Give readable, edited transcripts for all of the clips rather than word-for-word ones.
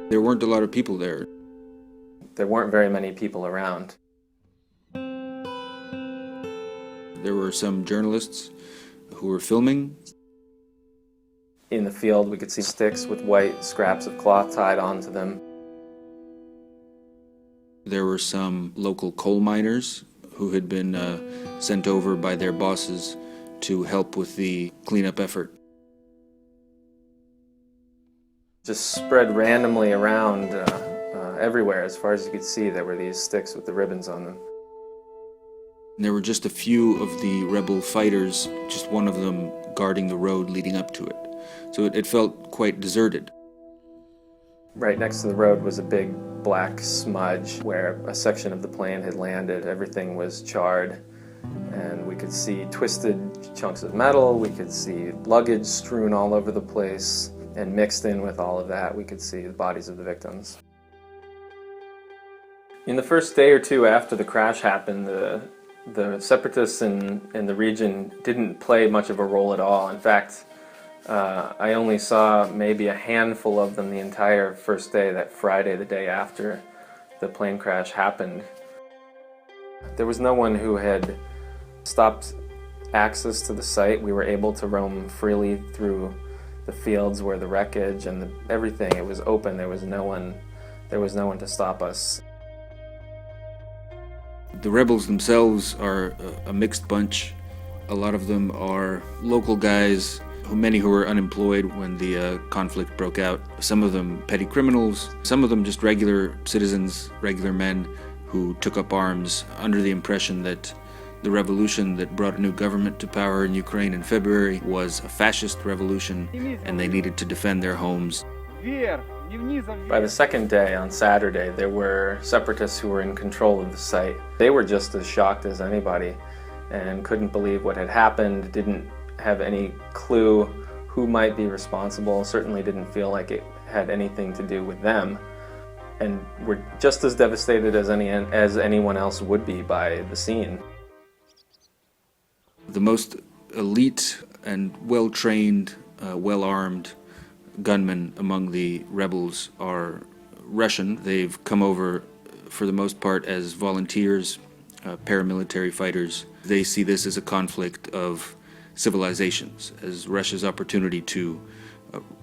There weren't a lot of people there. There weren't very many people around. There were some journalists who were filming. In the field, we could see sticks with white scraps of cloth tied onto them. There were some local coal miners who had been sent over by their bosses to help with the cleanup effort. Just spread randomly around everywhere. As far as you could see, there were these sticks with the ribbons on them. There were just a few of the rebel fighters, just one of them guarding the road leading up to it. So it felt quite deserted. Right next to the road was a big black smudge where a section of the plane had landed. Everything was charred, and we could see twisted chunks of metal. We could see luggage strewn all over the place, and mixed in with all of that, we could see the bodies of the victims. In the first day or two after the crash happened, the separatists in the region didn't play much of a role at all. In fact, I only saw maybe a handful of them the entire first day, that Friday, the day after the plane crash happened. There was no one who had stopped access to the site. We were able to roam freely through the fields where the wreckage and everything, it was open. There was no one to stop us. The rebels themselves are a mixed bunch. A lot of them are local guys, many who were unemployed when the conflict broke out. Some of them petty criminals, some of them just regular citizens, regular men who took up arms under the impression that the revolution that brought a new government to power in Ukraine in February was a fascist revolution, and they needed to defend their homes. By the second day, on Saturday, there were separatists who were in control of the site. They were just as shocked as anybody and couldn't believe what had happened, didn't have any clue who might be responsible, certainly didn't feel like it had anything to do with them, and were just as devastated as anyone else would be by the scene. The most elite and well-trained, well-armed gunmen among the rebels are Russian. They've come over for the most part as volunteers, paramilitary fighters. They see this as a conflict of civilizations, as Russia's opportunity to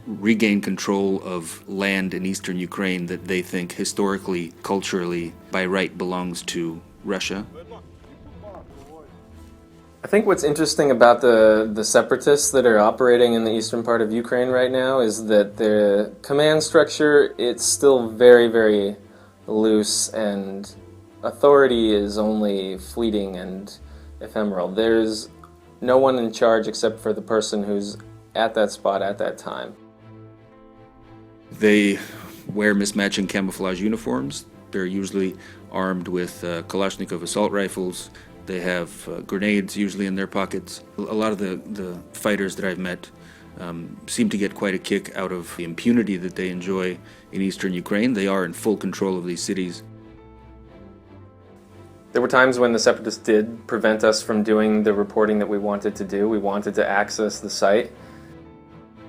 regain control of land in eastern Ukraine that they think historically, culturally, by right belongs to Russia. I think what's interesting about the separatists that are operating in the eastern part of Ukraine right now is that the command structure, it's still very, very loose, and authority is only fleeting and ephemeral. There's no one in charge except for the person who's at that spot at that time. They wear mismatching camouflage uniforms. They're usually armed with Kalashnikov assault rifles. They have grenades usually in their pockets. A lot of the fighters that I've met seem to get quite a kick out of the impunity that they enjoy in eastern Ukraine. They are in full control of these cities. There were times when the separatists did prevent us from doing the reporting that we wanted to do. We wanted to access the site.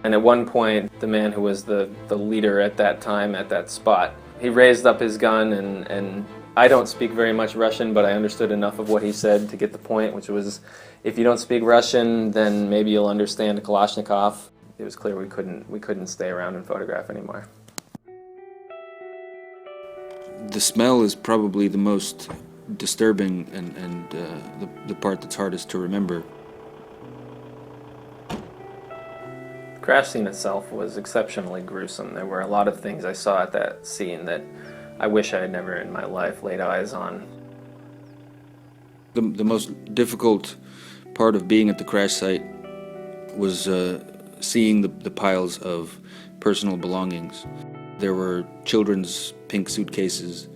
And at one point, the man who was the leader at that time, at that spot, he raised up his gun, and I don't speak very much Russian, but I understood enough of what he said to get the point, which was, if you don't speak Russian, then maybe you'll understand a Kalashnikov. It was clear we couldn't stay around and photograph anymore. The smell is probably the most disturbing and the part that's hardest to remember. The crash scene itself was exceptionally gruesome. There were a lot of things I saw at that scene that I wish I had never in my life laid eyes on. The most difficult part of being at the crash site was seeing the piles of personal belongings. There were children's pink suitcases.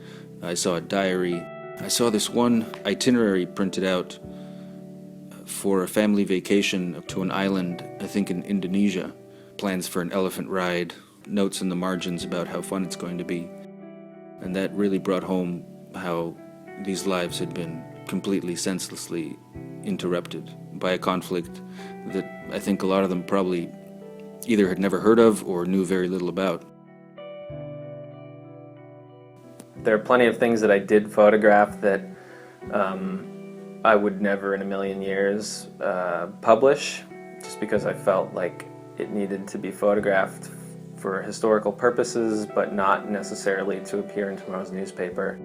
I saw a diary. I saw this one itinerary printed out for a family vacation to an island, I think in Indonesia. Plans for an elephant ride, notes in the margins about how fun it's going to be. And that really brought home how these lives had been completely senselessly interrupted by a conflict that I think a lot of them probably either had never heard of or knew very little about. There are plenty of things that I did photograph that I would never in a million years publish, just because I felt like it needed to be photographed for historical purposes, but not necessarily to appear in tomorrow's newspaper.